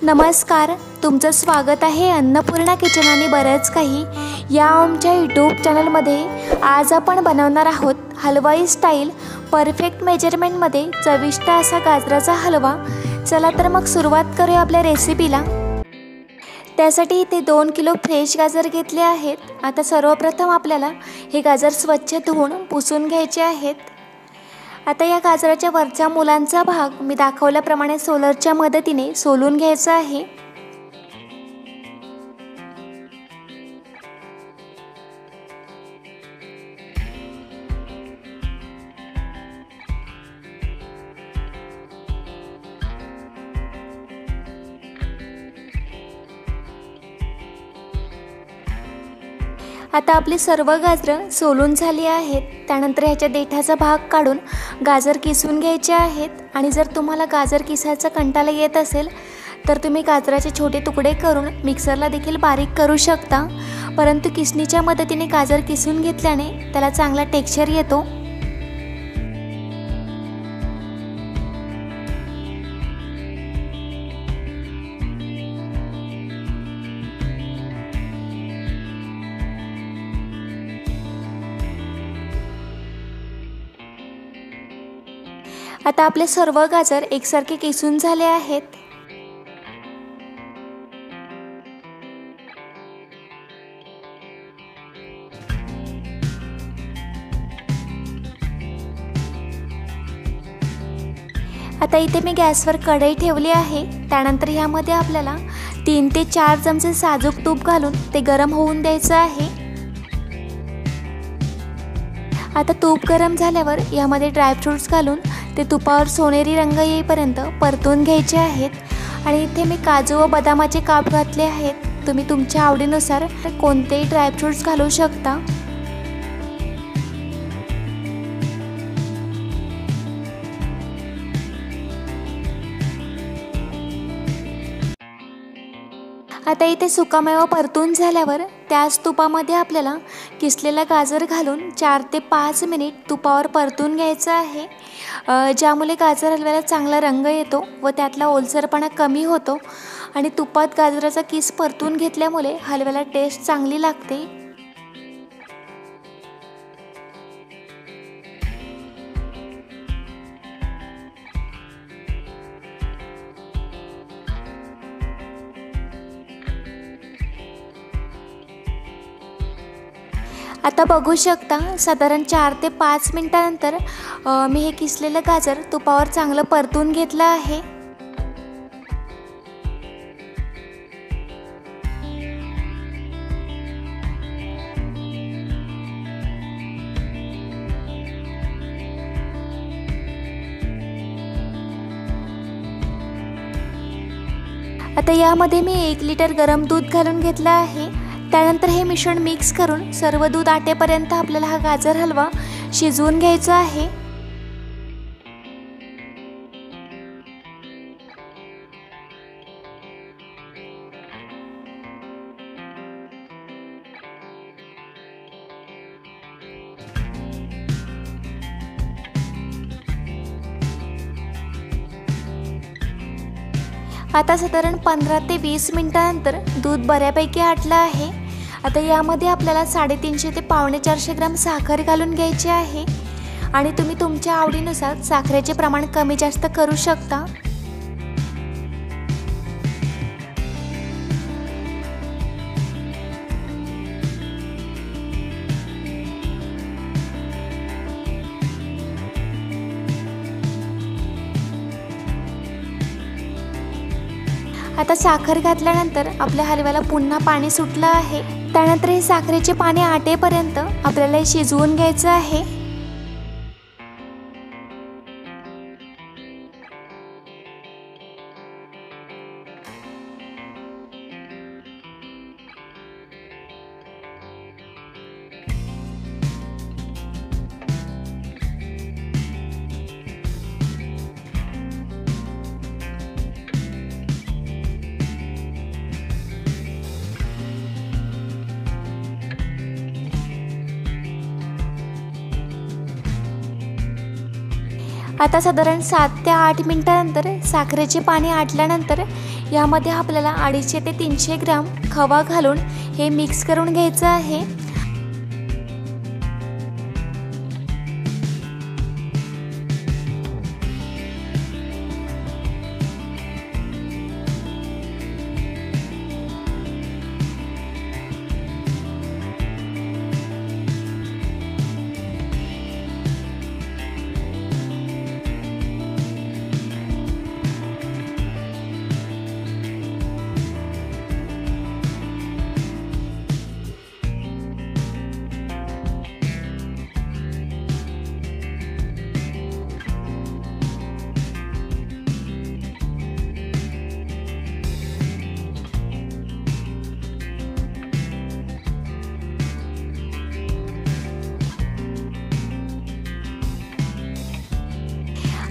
नमस्कार, तुमचं स्वागत आहे अन्नपूर्णा किचन आणि बरंच काही या आमच्या यूट्यूब चॅनलमध्ये। आज आपण बनवणार आहोत हलवाई स्टाईल परफेक्ट मेजरमेंटमध्ये चविष्ट असा गाजराचा हलवा। चला तर मग सुरुवात करूया आपल्या रेसिपीला। त्यासाठी इथे 2 किलो फ्रेश गाजर घेतले आहेत। आता सर्वप्रथम आपल्याला हे गाजर स्वच्छ धुवून पुसून घ्यायचे आहेत। आता या गाजराच्या वरच्या मुलांचा भाग मी दाखवल्याप्रमाणे सोलरच्या मदतीने सोलून घ्यायचा आहे। आता आपली सर्व गाजरं सोलून झाली आहेत। त्यानंतर ह्याच्या देठाचा भाग काढून गाजर किसून घ्यायचे आहेत। आणि जर तुम्हाला गाजर किसायचा कंटाळा येत असेल तर तुम्ही गाजराचे छोटे तुकडे करून मिक्सरला देखील बारीक करू शकता, परंतु किसणीच्या मदतीने गाजर किसून घेतल्याने त्याला चांगला टेक्स्चर येतो। आता आपले सर्व गाजर एकसारखे किसून झाले आहेत। आता इथे मी गॅसवर कढई ठेवली आहे। त्यानंतर ह्यामध्ये आपल्याला 3 ते 4 चमचे साजूक तूप घालून ते गरम होऊन द्यायचं आहे। आता तूप गरम झाल्यावर यामध्ये ड्रायफ्रूट्स घालून ते तुपावर सोनेरी रंग येईपर्यंत परतून घ्यायचे आहेत। आणि इथे मी काजू व बदामाचे काप घातले आहेत। तुम्ही तुमच्या आवडीनुसार कोणतेही ड्रायफ्रूट्स घालू शकता। आता इथे सुकामेवा परतून झाल्यावर त्याच तुपामध्ये आपल्याला किसलेला गाजर घालून 4 ते 5 मिनिट तुपावर परतून घ्यायचं आहे, ज्यामुळे गाजर हलव्याला चांगला रंग येतो व त्यातला ओलसरपणा कमी होतो। आणि तुपात गाजराचा किस परतून घेतल्यामुळे हलव्याला टेस्ट चांगली लागते। आता बघू शकता साधारण 4 ते 5 मिनिटांनंतर मी हे किसलेलं गाजर तुपावर चांगलं परतून घेतलं आहे। आता यामध्ये मी 1 लिटर गरम दूध घालून घेतलं आहे। त्यानंतर हे मिश्रण मिक्स करून सर्व दूध आटेपर्यंत आपल्याला हा गाजर हलवा शिजवून घ्यायचा आहे। आता साधारण 15 ते 20 मिनिटांनंतर दूध बऱ्यापैकी आटलं आहे। आता यामध्ये आपल्याला 350 ते 450 ग्राम साखर घालून घ्यायची आहे। आणि तुम्ही तुमच्या आवडीनुसार साखरेचे प्रमाण कमी जास्त करू शकता। आता साखर घातल्यानंतर आपल्या हलव्याला पुन्हा पाणी सुटलं आहे। त्यानंतर हे साखरेचे पाणी आटेपर्यंत आपल्याला हे शिजवून घ्यायचं आहे। आता साधारण 7 ते 8 मिनिटानंतर साखरेचे पाणी आटल्यानंतर यामध्ये आपल्याला 250 ते 300 ग्राम खवा घालून हे मिक्स करून घ्यायचं आहे।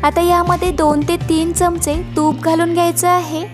आता यामध्ये 2 ते 3 चमचे तूप घालून घ्यायचं आहे।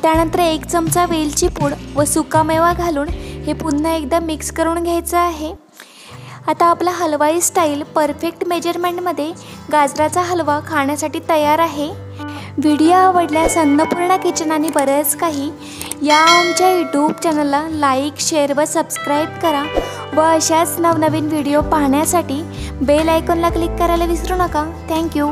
त्यानंतर 1 चमचा वेलची पूड व सुकामेवा घालून हे पुन्हा एकदा मिक्स करून घ्यायचं आहे। आता आपला हलवाई स्टाईल परफेक्ट मेजरमेंटमध्ये गाजराचा हलवा खाण्यासाठी तयार आहे। व्हिडिओ आवडल्यास अन्नपूर्णा किचन आणि बरंच काही या आमच्या यूट्यूब चॅनलला लाईक, शेअर व सबस्क्राईब करा व अशाच नवनवीन व्हिडिओ पाहण्यासाठी बेल आयकॉनला क्लिक करायला विसरू नका। थँक्यू।